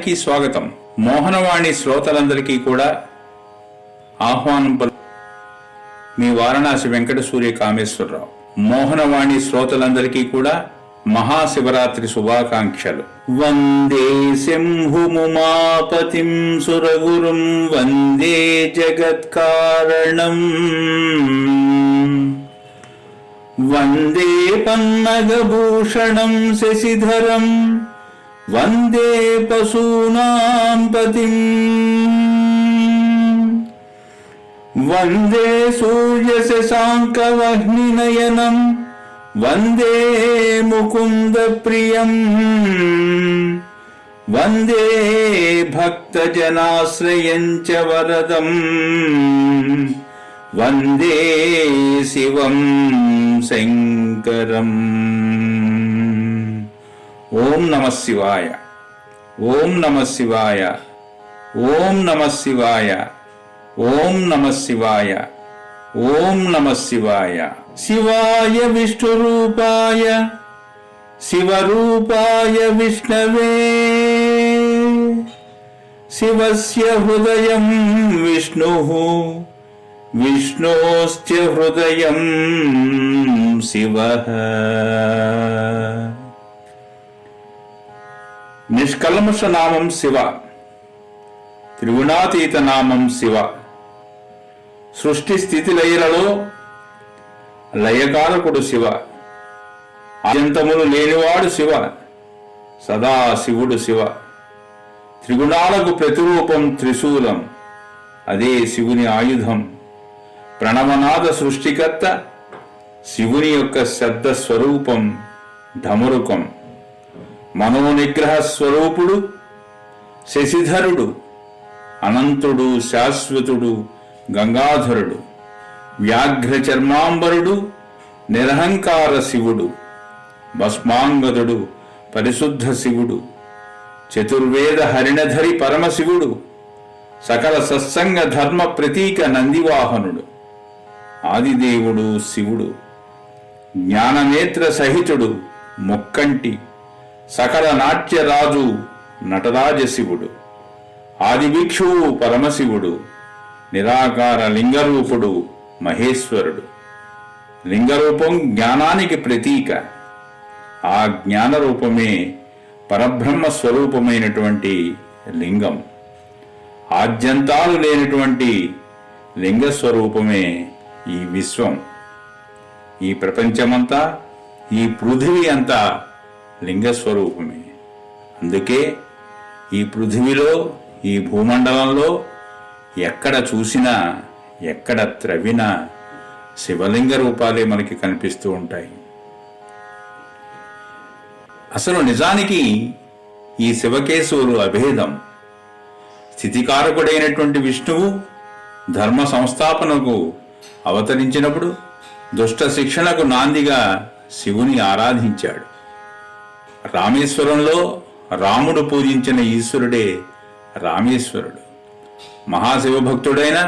మోహనవాణికి స్వాగతం. మోహనవాణి శ్రోతలందరికీ కూడా ఆహ్వానం మీ వారణాసి వెంకట సూర్య కామేశ్వరరావు. మోహనవాణి శ్రోతలందరికీ కూడా మహాశివరాత్రి శుభాకాంక్షలు. వందే శంభుముమాపతిం సురగురుం వందే జగత్కారణం వందే పన్నగభూషణం శశిధరం వందే పశూనాం పతిం వందే సూర్యశశాంకవహ్నినయనం వందే ముకుంద ప్రియం వందే భక్తజనాశ్రయం చ వరదం వందే శివం శంకరం. ఓం నమః శివాయ, ఓం నమః శివాయ, ఓం నమః శివాయ, ఓం నమః శివాయ, ఓం నమః శివాయ. శివాయ విష్ణురూపాయ శివరూపాయ విష్ణవే శివస్య హృదయం విష్ణుః విష్ణోశ్చ హృదయం శివః. నిష్కల్మష నామం శివ, త్రిగుణాతీత నామం శివ. సృష్టి స్థితి లయలలో లయకారకుడు శివ. ఆద్యంతములు లేనివాడు శివ, సదా శివుడు శివ. త్రిగుణాలకు ప్రతిరూపం త్రిశూలం, అదే శివుని ఆయుధం. ప్రణవనాద సృష్టికర్త శివుని యొక్క శబ్ద స్వరూపం ఢమరుకం. మనోనిగ్రహ స్వరూపుడు శశిధరుడు, అనంతుడు శాశ్వతుడు గంగాధరుడు. వ్యాఘ్ర చర్మాంబరుడు నిరహంకార శివుడు. భస్మాంగదుడు పరిశుద్ధ శివుడు. చతుర్వేద హరిణధరి పరమశివుడు. సకల సత్సంగ ధర్మ ప్రతీక నందివాహనుడు. ఆదిదేవుడు శివుడు. జ్ఞాననేత్ర సహితుడు ముక్కంటి. సకల నాట్యరాజు నటరాజ శివుడు. ఆదిభిక్షువు పరమశివుడు. నిరాకార లింగరూపుడు మహేశ్వరుడు. లింగరూపం జ్ఞానానికి ప్రతీక. ఆ జ్ఞానరూపమే పరబ్రహ్మ స్వరూపమైనటువంటి లింగం. ఆద్యంతాలు లేనటువంటి లింగస్వరూపమే ఈ విశ్వం. ఈ ప్రపంచమంతా, ఈ పృథివీ అంతా లింగస్వరూపమే. అందుకే ఈ పృథివీలో, ఈ భూమండలంలో ఎక్కడ చూసినా, ఎక్కడ త్రవ్వినా శివలింగ రూపాలే మనకి కనిపిస్తూ ఉంటాయి. అసలు నిజానికి ఈ శివకేశవులు అభేదం. స్థితికారకుడైనటువంటి విష్ణువు ధర్మ సంస్థాపనకు అవతరించినప్పుడు దుష్ట శిక్షణకు నాందిగా శివుని ఆరాధించాడు. రామేశ్వరంలో రాముడు పూజించిన ఈశ్వరుడే రామేశ్వరుడు. మహాశివభక్తుడైన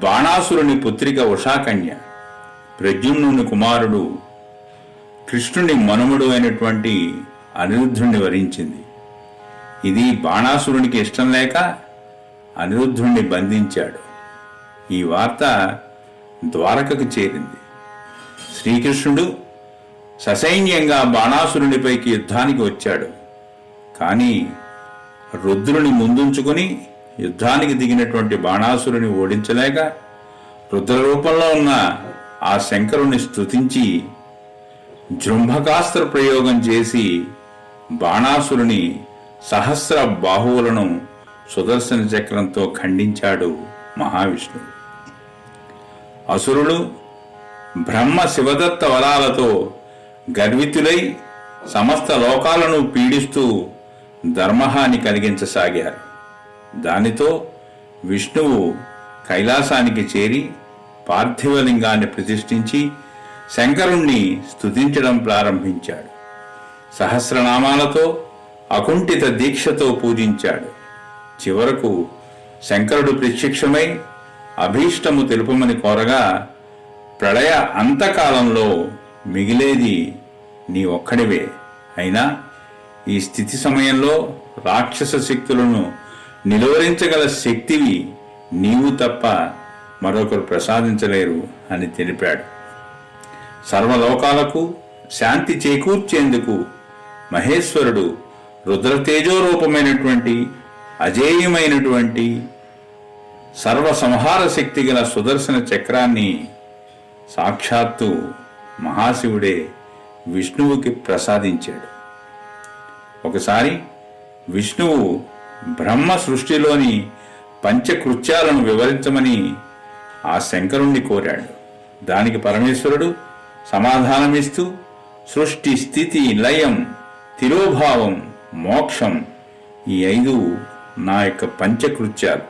బాణాసురుని పుత్రిక ఉషాకన్య ప్రద్యుమ్నుని కుమారుడు కృష్ణుని మనుమడు అయినటువంటి అనిరుద్ధుణ్ణి వరించింది. ఇది బాణాసురునికి ఇష్టం లేక అనిరుద్ధుణ్ణి బంధించాడు. ఈ వార్త ద్వారకకు చేరింది. శ్రీకృష్ణుడు ససైన్యంగా బాణాసురునిపైకి యుద్ధానికి వచ్చాడు. కానీ రుద్రుని ముందుంచుకుని యుద్ధానికి దిగినటువంటి బాణాసురుని ఓడించలేక రుద్ర రూపంలో ఉన్న ఆ శంకరుని స్తుతించి జృంభకాస్త్ర ప్రయోగం చేసి బాణాసురుని సహస్ర బాహువులను సుదర్శన చక్రంతో ఖండించాడు మహావిష్ణువు. అసురులు బ్రహ్మ శివదత్త వరాలతో గర్వితులై సమస్త లోకాలను పీడిస్తూ ధర్మహాని కలిగించసాగారు. దానితో విష్ణువు కైలాసానికి చేరి పార్థివలింగాన్ని ప్రతిష్ఠించి శంకరుణ్ణి స్తుతించడం ప్రారంభించాడు. సహస్రనామాలతో అకుంఠిత దీక్షతో పూజించాడు. చివరకు శంకరుడు ప్రత్యక్షమై అభీష్టము తెలుపమని కోరగా, ప్రళయ అంతకాలంలో మిగిలేది నీ ఒక్కడివే, అయినా ఈ స్థితి సమయంలో రాక్షస శక్తులను నిలువరించగల శక్తివి నీవు తప్ప మరొకరు ప్రసాదించలేరు అని తెలిపాడు. సర్వలోకాలకు శాంతి చేకూర్చేందుకు మహేశ్వరుడు రుద్రతేజోరూపమైనటువంటి అజేయమైనటువంటి సర్వసంహార శక్తి గల సుదర్శన చక్రాన్ని సాక్షాత్తు మహాశివుడే విష్ణువుకి ప్రసాదించాడు. ఒకసారి విష్ణువు బ్రహ్మ సృష్టిలోని పంచకృత్యాలను వివరించమని ఆ శంకరుణ్ణి కోరాడు. దానికి పరమేశ్వరుడు సమాధానమిస్తూ సృష్టి, స్థితి, లయం, తిరోభావం, మోక్షం ఈ 5 నా యొక్క పంచకృత్యాలు.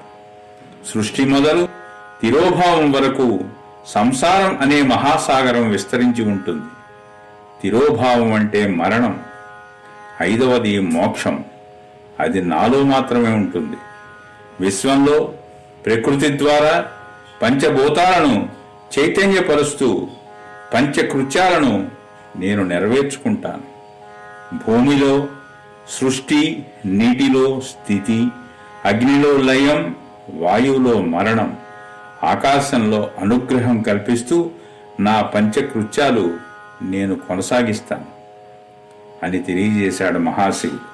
సృష్టి మొదలు తిరోభావం వరకు సంసారం అనే మహాసాగరం విస్తరించి ఉంటుంది. తిరోభావం అంటే మరణం. 5వది మోక్షం. అది నాలో మాత్రమే ఉంటుంది. విశ్వంలో ప్రకృతి ద్వారా పంచభూతాలను చైతన్యపరుస్తూ పంచకృత్యాలను నేను నెరవేర్చుకుంటాను. భూమిలో సృష్టి, నీటిలో స్థితి, అగ్నిలో లయం, వాయువులో మరణం, ఆకాశంలో అనుగ్రహం కల్పిస్తూ నా పంచకృత్యాలు నేను కొనసాగిస్తాను అని తెలియజేశాడు మహాశివుడు.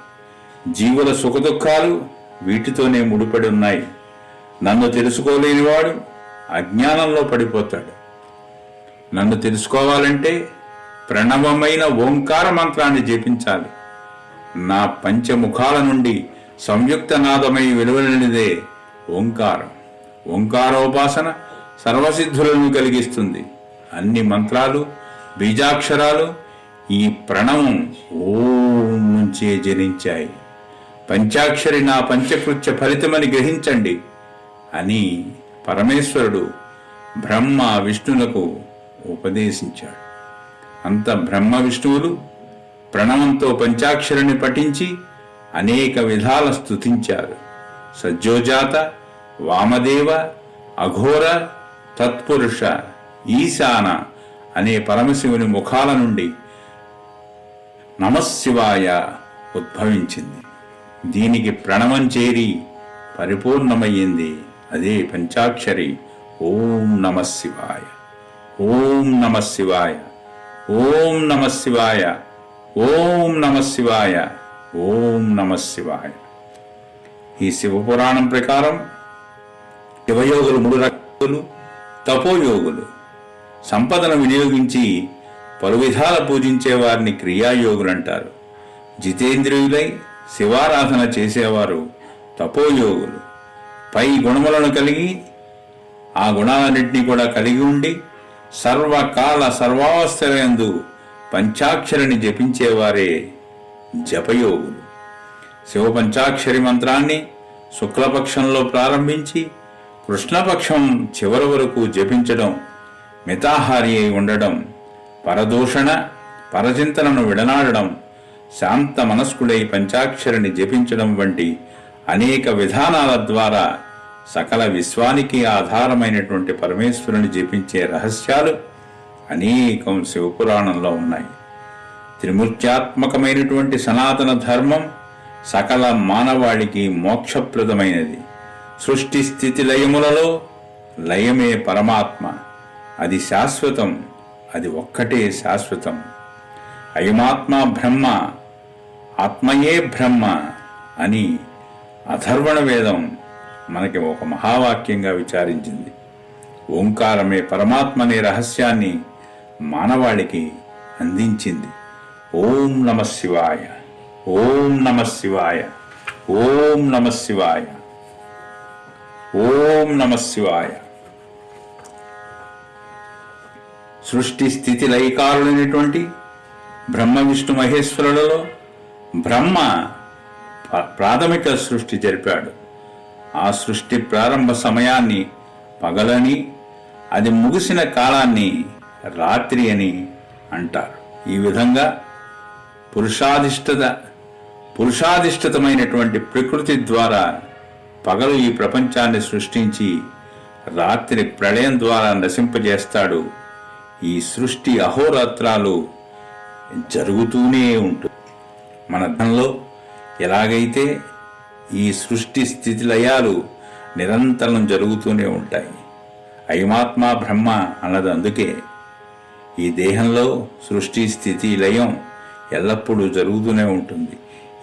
జీవుల సుఖదుఖాలు వీటితోనే ముడిపడి ఉన్నాయి. నన్ను తెలుసుకోలేనివాడు అజ్ఞానంలో పడిపోతాడు. నన్ను తెలుసుకోవాలంటే ప్రణవమైన ఓంకార మంత్రాన్ని జపించాలి. నా పంచముఖాల నుండి సంయుక్త నాదమై వెలువడినదే ఓంకారం. ఓంకారోపాసన సర్వసిద్ధులను కలిగిస్తుంది. అన్ని మంత్రాలు, బీజాక్షరాలు ఈ ప్రణవం ఓం నుంచే జనించాయి. పంచాక్షరి నా పంచకృత్య ఫలితమని గ్రహించండి అని పరమేశ్వరుడు బ్రహ్మ విష్ణులకు ఉపదేశించాడు. అంత బ్రహ్మ విష్ణువులు ప్రణవంతో పంచాక్షరిని పఠించి అనేక విధాల స్తుతించారు. సజ్జోజాత, వామదేవ, అఘోర, తత్పురుష, ఈశాన అనే పరమశివుని ముఖాల నుండి నమశివాయ ఉద్భవించింది. దీనికి ప్రణవం చేరి పరిపూర్ణమయ్యింది. అదే పంచాక్షరి ఓం నమశివాయ, ఓం నమశివాయ, ఓం నమశివాయ, ఓం నమశివాయ, ఓం నమశివాయ. ఈ శివపురాణం ప్రకారం శివయోగులు 3 రకాలు. తపోయోగులు సంపదను వినియోగించి పలు విధాల పూజించే వారిని క్రియాయోగులు అంటారు. జితేంద్రియులై శివారాధన చేసేవారు తపోయోగులు. పై గుణములను కలిగి ఆ గుణాలన్నింటినీ కూడా కలిగి ఉండి సర్వకాల సర్వావస్థలందు పంచాక్షరిని జపించేవారే జపయోగులు. శివ పంచాక్షరి మంత్రాన్ని శుక్లపక్షంలో ప్రారంభించి కృష్ణపక్షం చివరి వరకు జపించడం, మితాహారి అయి ఉండడం, పరదూషణ పరచింతనను విడనాడడం, శాంత మనస్కుడై పంచాక్షరిని జపించడం వంటి అనేక విధానాల ద్వారా సకల విశ్వానికి ఆధారమైనటువంటి పరమేశ్వరుని జపించే రహస్యాలు అనేకం శివపురాణంలో ఉన్నాయి. త్రిమూర్త్యాత్మకమైనటువంటి సనాతన ధర్మం సకల మానవాళికి మోక్షప్రదమైనది. సృష్టి స్థితి లయములలో లయమే పరమాత్మ. అది శాశ్వతం. అది ఒక్కటే శాశ్వతం. అయమాత్మ బ్రహ్మ, ఆత్మయే బ్రహ్మ అని అథర్వణ వేదం మనకి ఒక మహావాక్యంగా విచారించింది. ఓంకారమే పరమాత్మ అనే రహస్యాన్ని మానవాళికి అందించింది. ఓం నమ శివాయ, ఓం నమ శివాయ, ఓం నమ శివాయ, ఓం నమ శివాయ. సృష్టి స్థితి లయకారులైనటువంటి బ్రహ్మ విష్ణు మహేశ్వరులలో బ్రహ్మ ప్రాథమిక సృష్టి జరిపాడు. ఆ సృష్టి ప్రారంభ సమయాన్ని పగలని, అది ముగిసిన కాలాన్ని రాత్రి అని అంటారు. ఈ విధంగా పురుషాధిష్ఠితమైనటువంటి ప్రకృతి ద్వారా పగలు ఈ ప్రపంచాన్ని సృష్టించి రాత్రి ప్రళయం ద్వారా నశింపజేస్తాడు. ఈ సృష్టి అహోరాత్రాలు జరుగుతూనే ఉంటుంది. మన ధనంలో ఎలాగైతే ఈ సృష్టి స్థితి లయాలు నిరంతరం జరుగుతూనే ఉంటాయి. అయమాత్మ బ్రహ్మ అన్నది అందుకే. ఈ దేహంలో సృష్టి స్థితి లయం ఎల్లప్పుడూ జరుగుతూనే ఉంటుంది.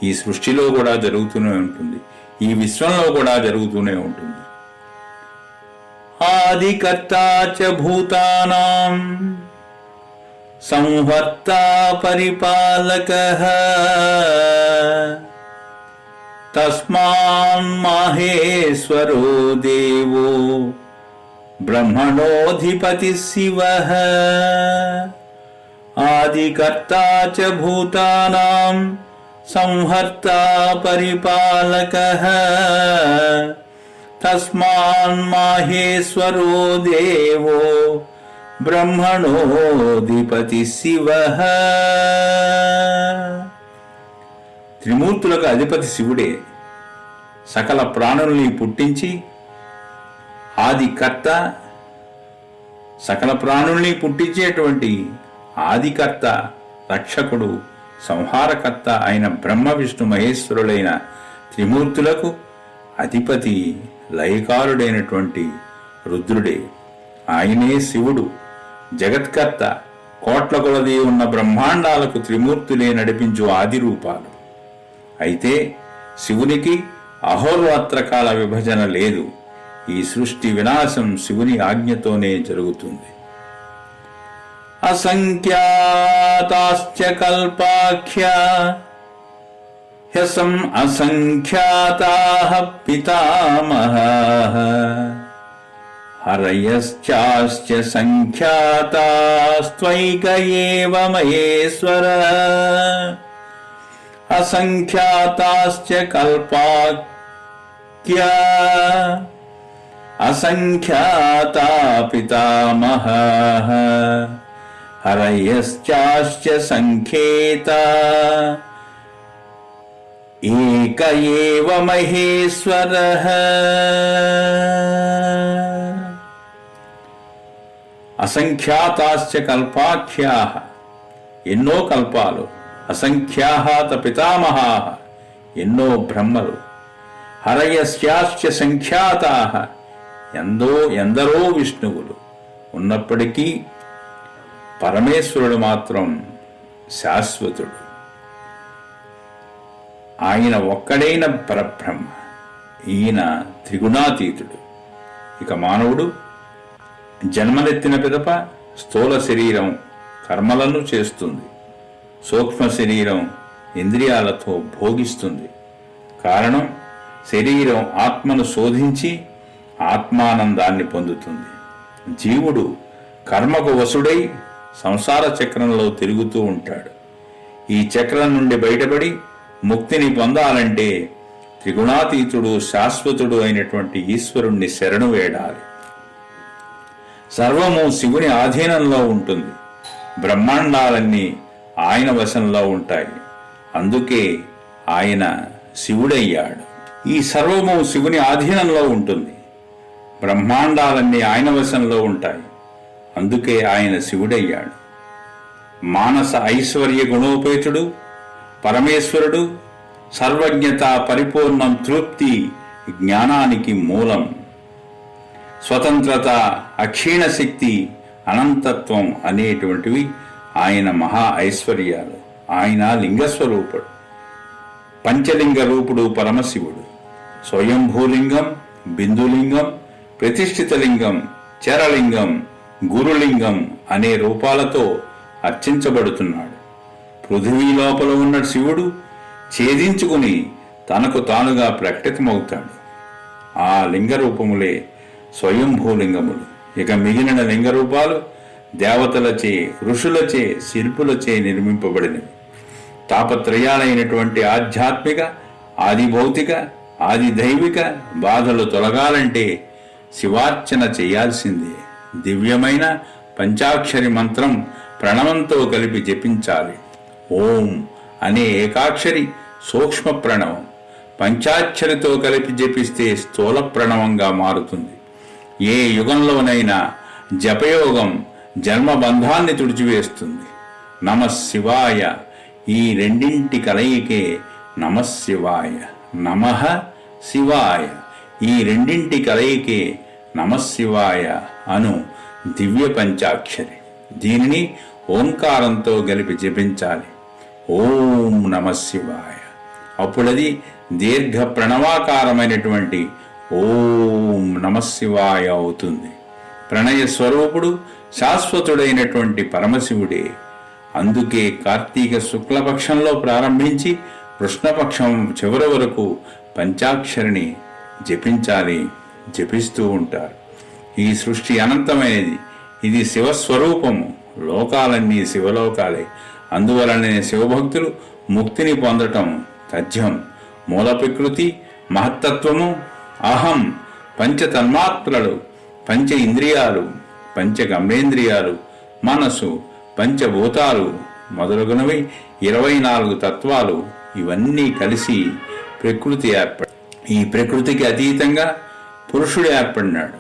ఈ సృష్టిలో కూడా జరుగుతూనే ఉంటుంది. ఈ విశ్వంలో కూడా జరుగుతూనే ఉంటుంది. ఆదికర్తా చ భూతానాం సంహర్తా పరిపాలకః తస్మాన్ మాహేశ్వరో దేవో బ్రహ్మణోధిపతి శివః. ఆదికర్తా చ భూతానాం సంహర్తా పరిపాలకః తస్మాన్ మాహేశ్వరో దేవో బ్రహ్మణోధిపతి శివః. త్రిమూర్తులకు అధిపతి శివుడే. సకల ప్రాణుల్ని పుట్టించి ఆదికర్త, సకల ప్రాణుల్ని పుట్టించేటువంటి ఆదికర్త, రక్షకుడు, సంహారకర్త అయిన బ్రహ్మ విష్ణు మహేశ్వరులైన త్రిమూర్తులకు అధిపతి లయకారుడైనటువంటి రుద్రుడే. ఆయనే శివుడు, జగత్కర్త. కోట్ల కొలది ఉన్న బ్రహ్మాండాలకు త్రిమూర్తులే నడిపించు ఆది రూపాలు. అయితే శివునికి అహోరాత్రకాల విభజన లేదు. ఈ సృష్టి వినాశం శివుని ఆజ్ఞతోనే జరుగుతుంది. అసంఖ్యాతాశ్చ కల్పాఖ్యా హ్యసం అసంఖ్యాతాః పితామహాః హరయశ్చాస్య సంఖ్యాతాస్త్వైక ఏవ మహేశ్వర. అసంఖ్యాతాశ్చ కల్పాఖ్యా అసంఖ్యాతా పితామహాః హరయశ్చాస్య సంఖ్యేతా ఏక ఏవ మహేశ్వరః. అసంఖ్యాతాశ్చ కల్పాఖ్యాః, ఎన్నో కల్పాలు. అసంఖ్యాః పితామహాః, ఎన్నో బ్రహ్మలు. హరయస్యాశ్చ సంఖ్యాతాః, ఎందరో విష్ణువులు ఉన్నప్పటికీ పరమేశ్వరుడు మాత్రం శాశ్వతుడు. ఆయన ఒక్కడైన పరబ్రహ్మ. ఈయన త్రిగుణాతీతుడు. ఇక మానవుడు జన్మనెత్తిన పిదప స్థూల శరీరం కర్మలను చేస్తుంది. సూక్ష్మ శరీరం ఇంద్రియాలతో భోగిస్తుంది. కారణం, శరీరం ఆత్మను శోధించి ఆత్మానందాన్ని పొందుతుంది. జీవుడు కర్మకు వశుడై సంసార చక్రంలో తిరుగుతూ ఉంటాడు. ఈ చక్రం నుండి బయటపడి ముక్తిని పొందాలంటే త్రిగుణాతీతుడు, శాశ్వతుడు అయినటువంటి ఈశ్వరుణ్ణి శరణు వేడాలి. సర్వము శివుని ఆధీనంలో ఉంటుంది. బ్రహ్మాండాలన్నీ ఆయన వశంలో ఉంటాయి. అందుకే ఆయన శివుడయ్యాడు. ఈ సర్వము శివుని ఆధీనంలో ఉంటుంది. బ్రహ్మాండాలన్నీ ఆయన వశంలో ఉంటాయి. అందుకే ఆయన శివుడయ్యాడు. మానస ఐశ్వర్య గుణోపేతుడు పరమేశ్వరుడు. సర్వజ్ఞత, పరిపూర్ణం, తృప్తి, జ్ఞానానికి మూలం. స్వతంత్రత, అక్షీణ శక్తి, అనంతత్వం అనేటువంటివి ఆయన మహా ఐశ్వర్యాలు. ఆయన లింగస్వరూపుడు, పంచలింగ రూపుడు పరమశివుడు. స్వయంభూలింగం, బిందులింగం, ప్రతిష్ఠితలింగం, చరలింగం, గురులింగం అనే రూపాలతో అర్చించబడుతున్నాడు. పృథివీ లోపల ఉన్న శివుడు ఛేదించుకుని తనకు తానుగా ప్రకటితమవుతాడు. ఆ లింగ రూపములే స్వయంభూలింగములు. ఇక మిగిలిన లింగ రూపాలు దేవతలచే, ఋషులచే, శిల్పులచే నిర్మింపబడినవి. తాపత్రయాలైనటువంటి ఆధ్యాత్మిక, ఆది భౌతిక, ఆది దైవిక బాధలు తొలగాలంటే శివార్చన చేయాల్సిందే. దివ్యమైన పంచాక్షరి మంత్రం ప్రణవంతో కలిపి జపించాలి. ఓం అనే ఏకాక్షరి సూక్ష్మ ప్రణవం పంచాక్షరితో కలిపి జపిస్తే స్థూల ప్రణవంగా మారుతుంది. ఏ యుగంలోనైనా జపయోగం జన్మబంధాన్ని తుడిచివేస్తుంది. నమ శివాయ ఈ రెండింటి కలయికే నమశివాయ. నమః శివాయ. ఈ రెండింటి కలయికే నమశివాయ అను దివ్య పంచాక్షరి. దీనిని ఓంకారంతో కలిపి జపించాలి. ఓం నమశివాయ. అప్పుడది దీర్ఘ ప్రణవాకారమైనటువంటి ఓం నమశివాయ అవుతుంది. ప్రణయ స్వరూపుడు శాశ్వతుడైనటువంటి పరమశివుడే. అందుకే కార్తీక శుక్లపక్షంలో ప్రారంభించి కృష్ణపక్షం చివరి వరకు పంచాక్షరిని జపించాలి, జపిస్తూ ఉంటారు. ఈ సృష్టి అనంతమైనది. ఇది శివస్వరూపము. లోకాలన్నీ శివలోకాలే. అందువలనే శివభక్తులు ముక్తిని పొందటం తథ్యం. మూల ప్రకృతి, మహత్తత్వము, అహం, పంచతన్మాత్రలు, పంచ ఇంద్రియాలు, పంచ గమేంద్రియాలు, మనసు, పంచభూతాలు మొదలగునవి 24 తత్వాలు, ఇవన్నీ కలిసి ప్రకృతి ఏర్పడి, ఈ ప్రకృతికి అతీతంగా పురుషుడు ఏర్పడినాడు.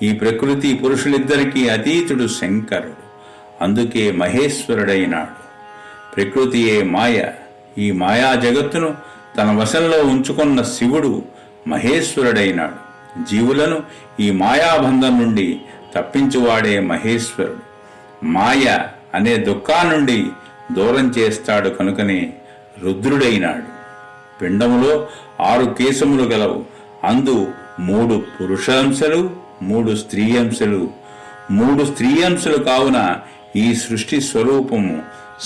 ఈ ప్రకృతి పురుషులిద్దరికీ అతీతుడు శంకరుడు. అందుకే మహేశ్వరుడైనాడు. ప్రకృతియే మాయ. ఈ మాయా జగత్తును తన వశంలో ఉంచుకున్న శివుడు మహేశ్వరుడైనాడు. జీవులను ఈ మాయాబంధం నుండి తప్పించువాడే మహేశ్వరుడు. మాయ అనే దుఃఖాన్నుండి దూరం చేస్తాడు కనుకనే రుద్రుడైనాడు. పిండములో 6 కేశములు గలవు. అందు 3 పురుషాంశలు, 3 స్త్రీయంశలు. 3 స్త్రీయంశలు కావున ఈ సృష్టి స్వరూపము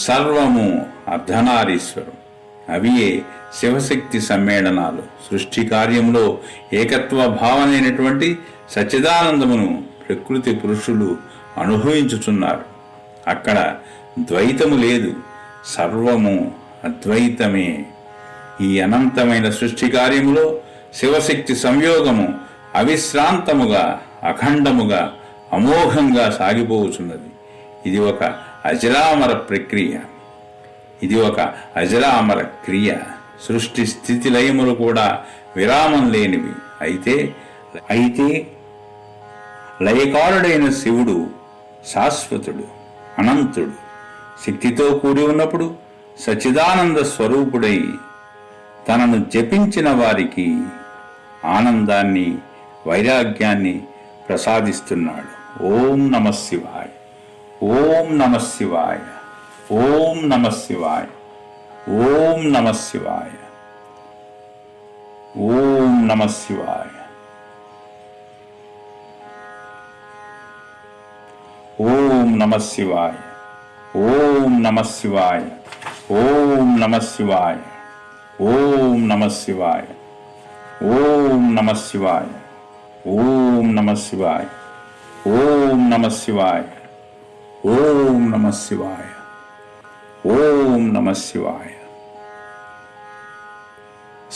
సర్వము అర్ధనారీశ్వరం. అవియే శివశక్తి సమ్మేళనాలు. సృష్టి కార్యంలో ఏకత్వ భావనైనటువంటి సచ్చిదానందమును ప్రకృతి పురుషులు అనుభవించుచున్నారు. అక్కడ ద్వైతము లేదు, సర్వము అద్వైతమే. ఈ అనంతమైన సృష్టి కార్యములో శివశక్తి సంయోగము అవిశ్రాంతముగా, అఖండముగా, అమోఘంగా సాగిపోవుచున్నది. ఇది ఒక అజరామర ప్రక్రియ. ఇది ఒక అజరామర క్రియ. సృష్టి స్థితి లయములు కూడా విరామం లేనివి. అయితే లయకారుడైన శివుడు శాశ్వతుడు, అనంతుడు. శక్తితో కూడి ఉన్నప్పుడు సచ్చిదానంద స్వరూపుడై తనను జపించిన వారికి ఆనందాన్ని, వైరాగ్యాన్ని ప్రసాదిస్తున్నాడు. ఓం నమః శివాయ. ఓం నమః శివాయ. ఓం నమః శివాయ. ఓం నమః శివాయ. ఓం నమః శివాయ. ఓం నమః శివాయ. ఓం నమః శివాయ. ఓం నమః శివాయ. ఓం నమః శివాయ. ఓం నమః శివాయ. ఓం నమః శివాయ. ఓం నమః శివాయ. ఓం నమః శివాయ. ఓం నమః శివాయ.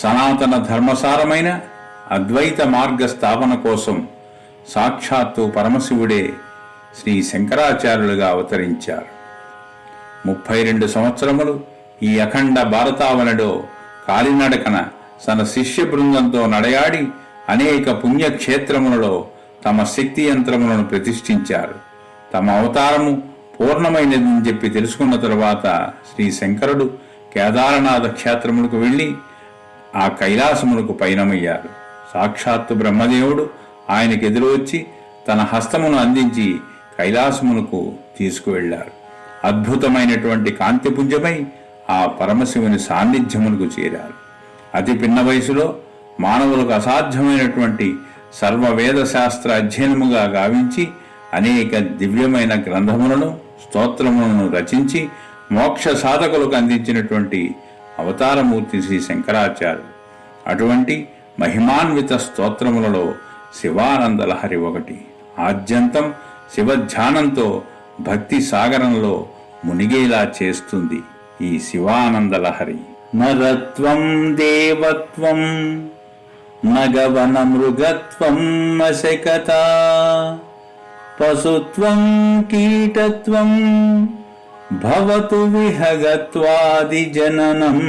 సనాతన ధర్మసారమైన అద్వైత మార్గ స్థాపన కోసం సాక్షాత్తు పరమశివుడే శ్రీ శంకరాచార్యులుగా అవతరించారు. 32 సంవత్సరములు ఈ అఖండ భారతావనిలో కాలినడకన తన శిష్య బృందంతో నడయాడి అనేక పుణ్యక్షేత్రములలో తమ శక్తి యంత్రములను ప్రతిష్ఠించారు. తమ అవతారము పూర్ణమైనదని చెప్పి తెలుసుకున్న తరువాత శ్రీ శంకరుడు కేదారనాథ క్షేత్రములకు వెళ్ళి ఆ కైలాసములకు పయనమయ్యారు. సాక్షాత్తు బ్రహ్మదేవుడు ఆయనకు ఎదురొచ్చి తన హస్తమును అందించి కైలాసమునకు తీసుకువెళ్లారు. అద్భుతమైనటువంటి కాంతిపుంజమై ఆ పరమశివుని సాన్నిధ్యమునకు చేరారు. అతి పిన్న వయసులో మానవులకు అసాధ్యమైనటువంటి సర్వవేద శాస్త్ర అధ్యయనముగా గావించి అనేక దివ్యమైన గ్రంథములను, స్తోత్రములను రచించి మోక్ష సాధకులకు అందించినటువంటి అవతారమూర్తి శ్రీ శంకరాచార్యులు. అటువంటి మహిమాన్విత స్తోత్రములలో శివానందలహరి ఒకటి. ఆద్యంతం శివధ్యానంతో భక్తి సాగరంలో మునిగేలా చేస్తుంది ఈ శివానందలహరి. నరత్వం దేవత్వం నగవన మృగత్వం అశకత పశుత్వం కీటత్వం భవతు విహగత్వాది జననం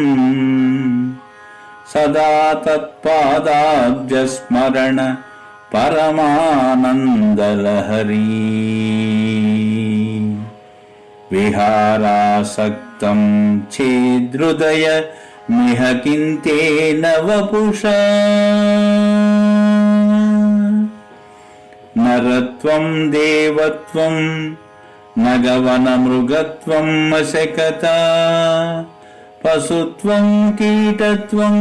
సదా తత్పాదాబ్జ స్మరణ పరమానందలహరి. విహారాసక్తం చేదృదయ మిహ కింతేన వపుషా నరత్వం దేవత్వం నగవన మృగత్వం అశకత పశుత్వం కీటత్వం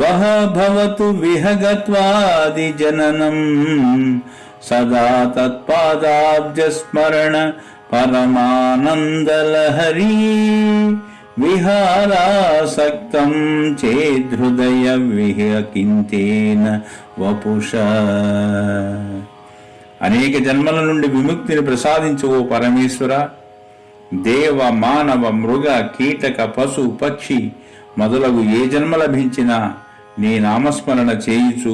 బహ భవతు విహగత్వాది జననం సదా తత్పాదాబ్జస్మరణ పరమానందలహరీ విహారాసక్తం చేదృదయ విహ కింతేన వపుషా. అనేక జన్మల నుండి విముక్తిని ప్రసాదించు ఓ పరమేశ్వర, దేవ మానవ మృగ కీటక పశు పక్షి మొదలగు ఏ జన్మ లభించినా నీ నామస్మరణ చేయుచు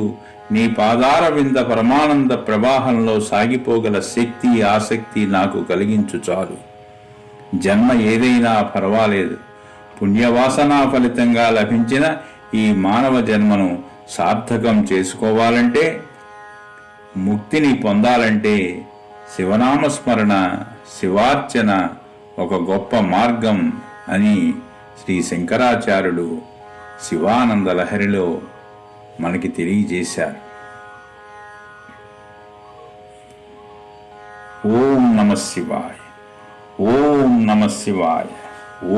నీ పాదార వింద పరమానంద ప్రవాహంలో సాగిపోగల శక్తి ఆసక్తి నాకు కలిగించు చాలు. జన్మ ఏదైనా పర్వాలేదు, పుణ్యవాసనా ఫలితంగా లభించిన ఈ మానవ జన్మను సార్థకం చేసుకోవాలంటే, ముక్తిని పొందాలంటే శివనామస్మరణ శివార్చన ఒక గొప్ప మార్గం అని శ్రీ శంకరాచార్యుడు శివానంద లహరిలో మనకి తెలియజేశారు. ఓం నమ శివాయ, ఓం నమ శివాయ,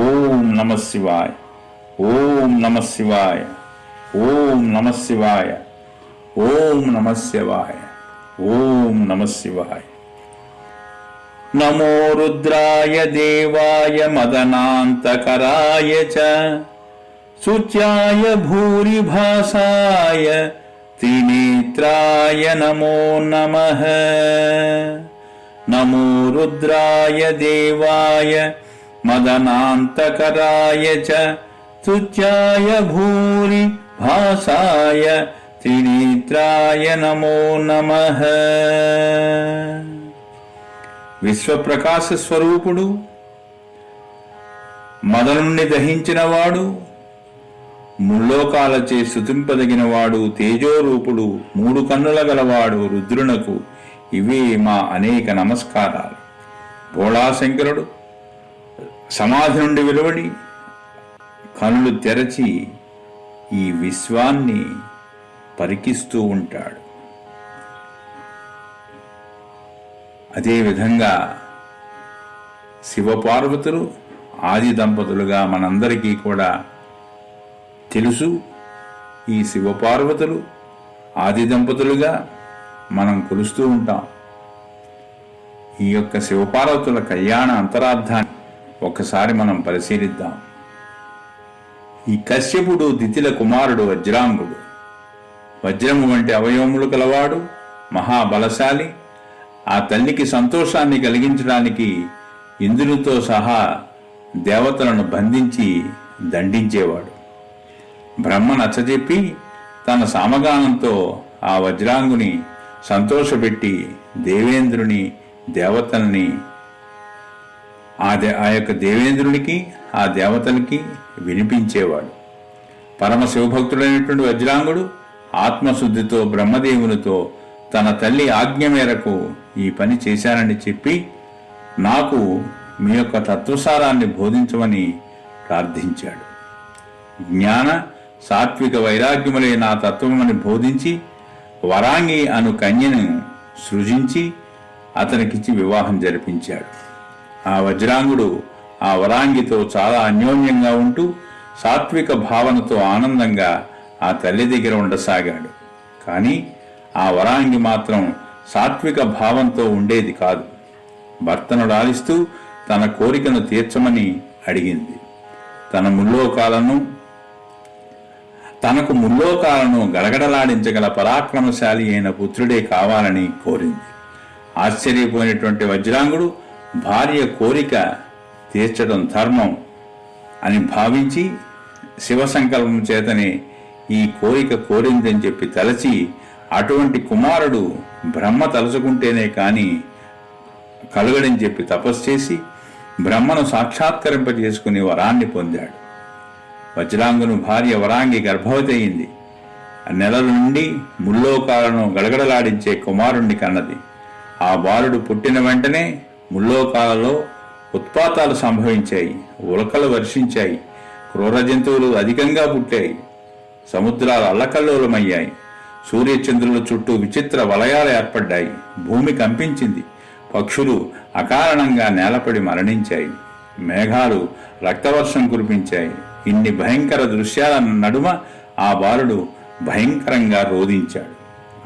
ఓం నమ శివాయ, ఓం నమ శివాయ, ఓం నమ శివాయ, ఓం నమ శివాయ, ఓం నమ శివాయ. నమో రుద్రాయ దేవాయ మదనాంతకరాయ చ శుచ్యాయ భూరిభాసాయ త్రినేత్రాయ నమో నమః. నమో రుద్రాయ దేవాయ మదనాంతకరాయ చ శుచ్యాయ భూరిభాసాయ త్రినేత్రాయ నమో నమః. విశ్వప్రకాశ స్వరూపుడు, మదనుణ్ణి దహించినవాడు, ముల్లోకాలచే స్తుతింపదగినవాడు, తేజోరూపుడు, మూడు కన్నుల గలవాడు రుద్రునకు ఇవే మా అనేక నమస్కారాలు. భోళాశంకరుడు సమాధి నుండి వెలువడి కనులు తెరచి ఈ విశ్వాన్ని పరికిస్తూ ఉంటాడు. అదేవిధంగా శివపార్వతులు ఆది దంపతులుగా మనందరికీ కూడా తెలుసు. ఈ శివపార్వతులు ఆది దంపతులుగా మనం కొలుస్తూ ఉంటాం. ఈ యొక్క శివపార్వతుల కళ్యాణ అంతరార్థాన్ని ఒక్కసారి మనం పరిశీలిద్దాం. ఈ కశ్యపుడు దితిల కుమారుడు వజ్రాంగుడు. వజ్రము వంటి అవయవములు కలవాడు, మహాబలశాలి. ఆ తల్లికి సంతోషాన్ని కలిగించడానికి ఇంద్రునితో సహా దేవతలను బంధించి దండించేవాడు. బ్రహ్మ నచ్చజెప్పి తన సామగానంతో ఆ వజ్రాంగుని సంతోషపెట్టి దేవేంద్రుని దేవతల్ని ఆ యొక్క దేవేంద్రునికి ఆ దేవతలకి వినిపించేవాడు. పరమ శివభక్తుడైనటువంటి వజ్రాంగుడు ఆత్మశుద్ధితో బ్రహ్మదేవునితో తన తల్లి ఆజ్ఞ మేరకు ఈ పని చేశానని చెప్పి నాకు మీ యొక్క తత్వసారాన్ని బోధించమని ప్రార్థించాడు. జ్ఞాన సాత్విక వైరాగ్యములే నా తత్వమని బోధించి వరాంగి అను కన్యను సృజించి అతనికిచ్చి వివాహం జరిపించాడు. ఆ వజ్రాంగుడు ఆ వరాంగితో చాలా అన్యోన్యంగా ఉంటూ సాత్విక భావనతో ఆనందంగా ఆ తల్లి దగ్గర ఉండసాగాడు. కానీ ఆ వరాంగి మాత్రం సాత్విక భావంతో ఉండేది కాదు. భర్తను లాలిస్తూ తన కోరికను తీర్చమని అడిగింది. తనకు ముల్లోకాలను గడగడలాడించగల పరాక్రమశాలి అయిన పుత్రుడే కావాలని కోరింది. ఆశ్చర్యపోయినటువంటి వజ్రాంగుడు భార్య కోరిక తీర్చడం ధర్మం అని భావించి శివ సంకల్పం చేతనే ఈ కోరిక కోరిందని చెప్పి తలచి అటువంటి కుమారుడు బ్రహ్మ తలుచుకుంటేనే కాని కలుగడని చెప్పి తపస్సు చేసి బ్రహ్మను సాక్షాత్కరింపజేసుకుని వరాన్ని పొందాడు. వజ్రాంగును భార్య వరాంగి గర్భవతి అయింది. నెలల నుండి ముల్లోకాలను గడగడలాడించే కుమారుణ్ణి కన్నది. ఆ బాలుడు పుట్టిన వెంటనే ముల్లోకాలలో ఉత్పాతాలు సంభవించాయి, ఉల్కలు వర్షించాయి, క్రూర జంతువులు అధికంగా పుట్టాయి, సముద్రాలు అల్లకల్లోలమయ్యాయి, సూర్యచంద్రుల చుట్టూ విచిత్ర వలయాలు ఏర్పడ్డాయి, భూమి కంపించింది, పక్షులు అకారణంగా నేలపడి మరణించాయి, మేఘాలు రక్తవర్షం కురిపించాయి. ఇన్ని భయంకర దృశ్యాల నడుమ ఆ బాలుడు భయంకరంగా రోధించాడు.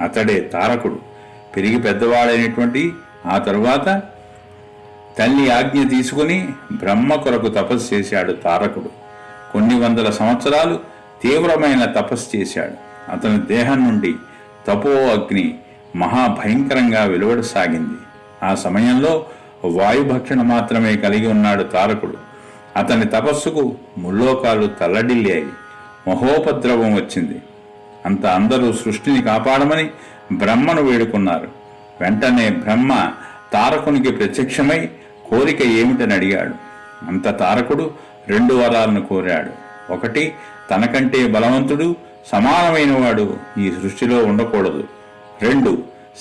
అతడే తారకుడు. పెరిగి పెద్దవాడైనటువంటి ఆ తరువాత తల్లి ఆజ్ఞ తీసుకుని బ్రహ్మ కొరకు తపస్సు చేశాడు తారకుడు. కొన్ని వందల సంవత్సరాలు తీవ్రమైన తపస్సు చేశాడు. అతని దేహం నుండి తపో అగ్ని మహాభయంకరంగా వెలువడసాగింది. ఆ సమయంలో వాయుభక్షణ మాత్రమే కలిగి ఉన్నాడు తారకుడు. అతని తపస్సుకు ముల్లోకాలు తల్లడిల్లాయి. మహోపద్రవం వచ్చింది. అంత అందరూ సృష్టిని కాపాడమని బ్రహ్మను వేడుకున్నారు. వెంటనే బ్రహ్మ తారకునికి ప్రత్యక్షమై కోరిక ఏమిటని అడిగాడు. అంత తారకుడు 2 వరాలను కోరాడు. 1, తనకంటే బలవంతుడు సమానమైన వాడు ఈ సృష్టిలో ఉండకూడదు. 2,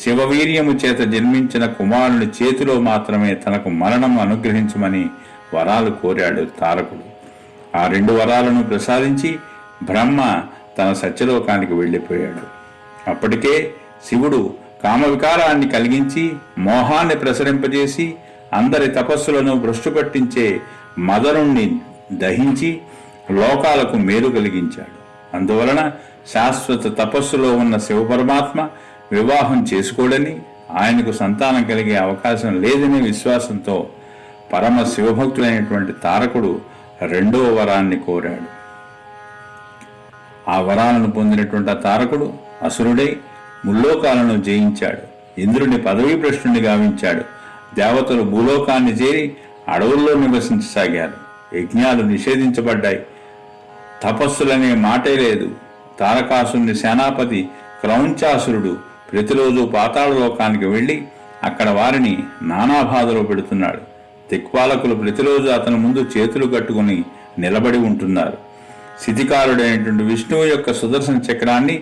శివవీర్యము చేత జన్మించిన కుమారుని చేతిలో మాత్రమే తనకు మరణం అనుగ్రహించమని వరాలు కోరాడు తారకుడు. ఆ 2 వరాలను ప్రసాదించి బ్రహ్మ తన సత్యలోకానికి వెళ్ళిపోయాడు. అప్పటికే శివుడు కామవికారాన్ని కలిగించి మోహాన్ని ప్రసరింపజేసి అందరి తపస్సులను భ్రష్టు పట్టించే మదనుణ్ణి దహించి లోకాలకు మేలు కలిగించాడు. అందువలన శాశ్వత తపస్సులో ఉన్న శివపరమాత్మ వివాహం చేసుకోడని, ఆయనకు సంతానం కలిగే అవకాశం లేదనే విశ్వాసంతో పరమ శివభక్తులైనటువంటి తారకుడు 2వ వరాన్ని కోరాడు. ఆ వరాలను పొందినటువంటి తారకుడు అసురుడై ముల్లోకాలను జయించాడు. ఇంద్రుని పదవీ భ్రష్టుని గావించాడు. దేవతలు భూలోకాన్ని చేరి అడవుల్లో నివసించసాగారు. యజ్ఞాలు నిషేధించబడ్డాయి. తపస్సులనే మాటే లేదు. తారకాసురుని సేనాపతి క్రౌంచాసురుడు ప్రతిరోజు పాతాళలోకానికి వెళ్లి అక్కడ వారిని నానా బాధలో పెడుతున్నాడు. దిక్పాలకులు ప్రతిరోజు అతని ముందు చేతులు కట్టుకుని నిలబడి ఉంటున్నారు. స్థితికారుడైనటువంటి విష్ణువు యొక్క సుదర్శన చక్రాన్ని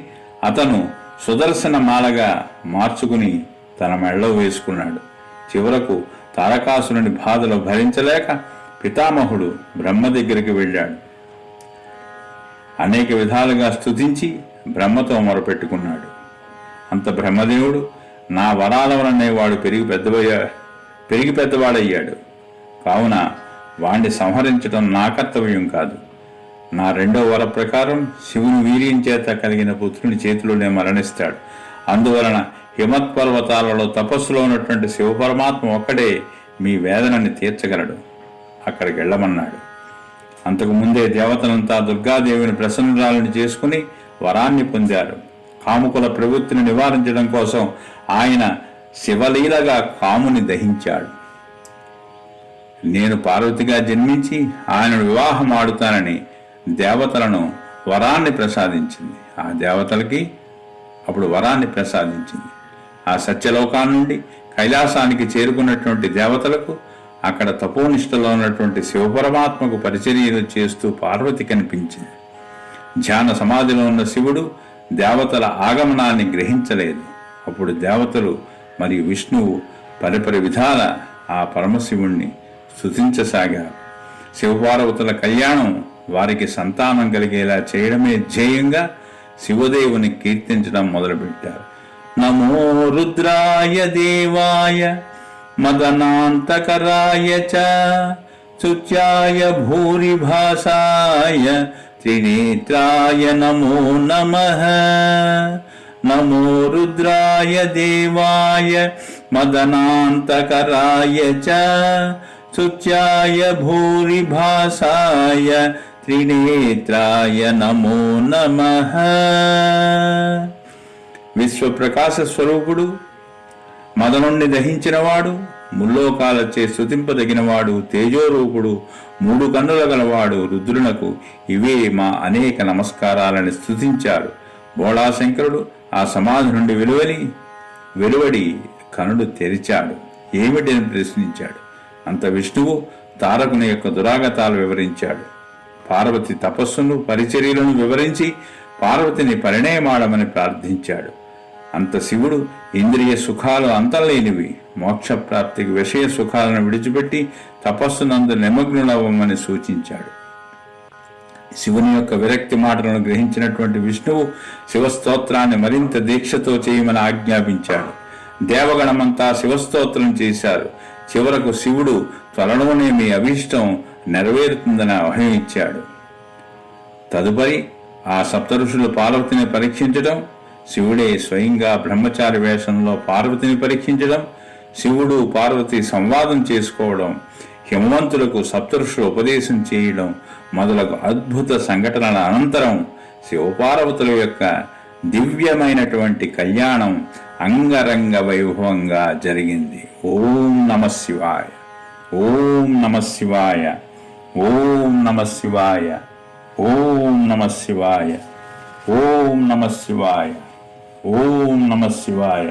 అతను సుదర్శన మాలగా మార్చుకుని తన మెడలో వేసుకున్నాడు. చివరకు తారకాసురుని బాధలు భరించలేక పితామహుడు బ్రహ్మ దగ్గరికి వెళ్ళాడు. అనేక విధాలుగా స్తుతించి బ్రహ్మతో మొరపెట్టుకున్నాడు. అంత బ్రహ్మదేవుడు, నా వరాల వలనే వాడు పెరిగి పెద్దవాడయ్యాడు. కావున వాణ్ణి సంహరించడం నా కర్తవ్యం కాదు. నా 2వ వర ప్రకారం శివుని వీర్యం చేత కలిగిన పుత్రుని చేతిలోనే మరణిస్తాడు. అందువలన హిమత్పర్వతాలలో తపస్సులో ఉన్నటువంటి శివపరమాత్మ ఒక్కడే మీ వేదనని తీర్చగలడు. అక్కడికి వెళ్ళమన్నాడు. అంతకుముందే దేవతలంతా దుర్గాదేవిని ప్రసన్నురాలను చేసుకుని వరాన్ని పొందారు. కాముకుల ప్రవృత్తిని నివారించడం కోసం ఆయన శివలీలగా కాముని దహించాడు. నేను పార్వతిగా జన్మించి ఆయనను వివాహం ఆడుతానని దేవతలను వరాన్ని ప్రసాదించింది. ఆ దేవతలకి అప్పుడు వరాన్ని ప్రసాదించింది. ఆ సత్యలోకాన్ని నుండి కైలాసానికి చేరుకున్నటువంటి దేవతలకు అక్కడ తపోనిష్టలో ఉన్నటువంటి శివపరమాత్మకు పరిచర్యలు చేస్తూ పార్వతి కనిపించింది. ధ్యాన సమాధిలో ఉన్న శివుడు దేవతల ఆగమనాన్ని గ్రహించలేదు. అప్పుడు దేవతలు మరియు విష్ణువు పరిపరి విధాల ఆ పరమశివుణ్ణి స్తుతించసాగారు. శివపార్వతుల కళ్యాణం వారికి సంతానం కలిగేలా చేయడమే ధ్యేయంగా శివదేవుని కీర్తించడం మొదలుపెట్టారు. నమో రుద్రాయ దేవాయ మదనాంతకరాయ చ స్తుత్యాయ భూరిభాసాయ త్రినేత్రాయ నమో నమః. నమో రుద్రాయ దేవాయ మదనాంతకరాయ చ స్తుత్యాయ భూరిభాసాయ త్రినేత్రాయ నమో నమః. విశ్వప్రకాశ స్వరూపుడు, మదనుణ్ణి దహించినవాడు, ముల్లోకాలచే స్తుతింపదగినవాడు, తేజోరూపుడు, 3 కన్నుల గలవాడు రుద్రునకు ఇవే మా అనేక నమస్కారాలని స్తుతించారు. బోళాశంకరుడు ఆ సమాధి నుండి వెలువడి కనుడు తెరిచాడు. ఏమిటని ప్రశ్నించాడు. అంత విష్ణువు తారకుని యొక్క దురాగతాలు వివరించాడు. పార్వతి తపస్సును పరిచర్యలను వివరించి పార్వతిని పరిణయమాడమని ప్రార్థించాడు. అంత శివుడు ఇంద్రియ సుఖాలు అంతలేనివి, మోక్షప్రాప్తికి విషయ సుఖాలను విడిచిపెట్టి తపస్సునందు నిమగ్నులవ్వమని సూచించాడు. శివుని యొక్క విరక్తి మాటలను గ్రహించినటువంటి విష్ణువు శివస్తోత్రాన్ని మరింత దీక్షతో చేయమని ఆజ్ఞాపించాడు. దేవగణమంతా శివస్తోత్రం చేశారు. చివరకు శివుడు త్వరలోనే మీ అభీష్టం నెరవేరుతుందని అభయం ఇచ్చాడు. తదుపరి ఆ సప్తఋషులు పార్వతిని పరీక్షించడం, శివుడే స్వయంగా బ్రహ్మచారి వేషంలో పార్వతిని పరీక్షించడం, శివుడు పార్వతి సంవాదం చేసుకోవడం, హిమవంతులకు సప్తఋషులు ఉపదేశం చేయడం మొదలగు అద్భుత సంఘటనల అనంతరం శివపార్వతుల యొక్క దివ్యమైనటువంటి కళ్యాణం అంగరంగ వైభవంగా జరిగింది. ఓం నమః శివాయ, ఓం నమః శివాయ, ఓం నమః శివాయ, ఓం నమః శివాయ, ఓం నమః శివాయ, ఓం నమః శివాయ,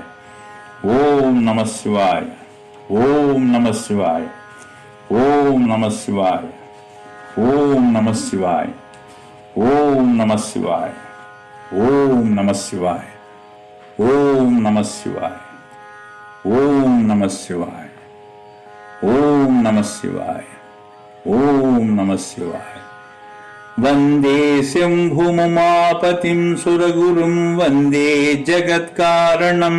ఓం నమః శివాయ, ఓం నమః శివాయ, ఓం నమః శివాయ, ఓం నమః శివాయ, ఓం నమః శివాయ, ఓం నమః శివాయ, ఓం నమః శివాయ, ఓం నమః శివాయ, ఓం నమః శివాయ, ఓం నమః శివాయ. వందే శంభుముమాపతిం సురగురుం వందే జగత్కారణం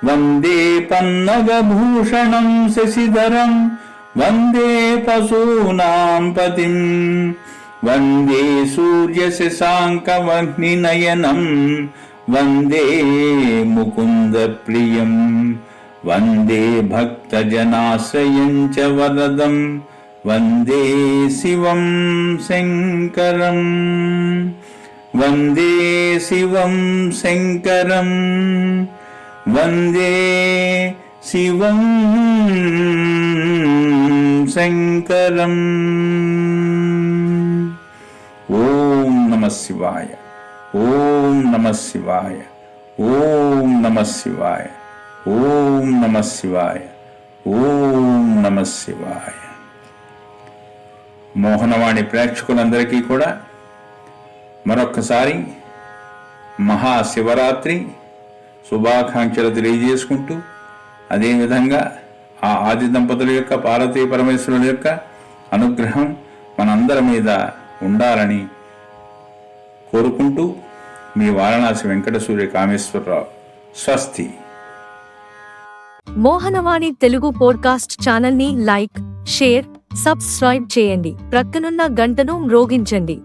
వందే పన్నగభూషణం శశిధరం వందే పశూనాం పతిం వందే సూర్యశశాంకవహ్నినయనం వందే ముకుందప్రియం వందే భక్తజనాశ్రయం చ వరదం వందే శివం శంకరం వందే శివం శంకరం వందే శివం శంకరం. ఓం నమః శివాయ, ఓం నమః శివాయ, ఓం నమః శివాయ, ఓం నమః శివాయ, ఓం నమః శివాయ. మోహనవాణి ప్రేక్షకులందరికీ కూడా మరొక్కసారి మహాశివరాత్రి శుభాకాంక్షలు తెలియజేసుకుంటూ, అదేవిధంగా ఆ ఆది దంపతుల యొక్క పార్వతీ పరమేశ్వరుల యొక్క అనుగ్రహం మనందరి మీద ఉండాలని కోరుకుంటూ మీ వారణాసి వెంకట సూర్య కామేశ్వరరావు. స్వస్తి. మోహనవాణి తెలుగు పోడ్కాస్ట్ ఛానల్ ని లైక్, షేర్, సబ్స్క్రైబ్ చేయండి. ప్రక్కనున్న గంటను మ్రోగించండి.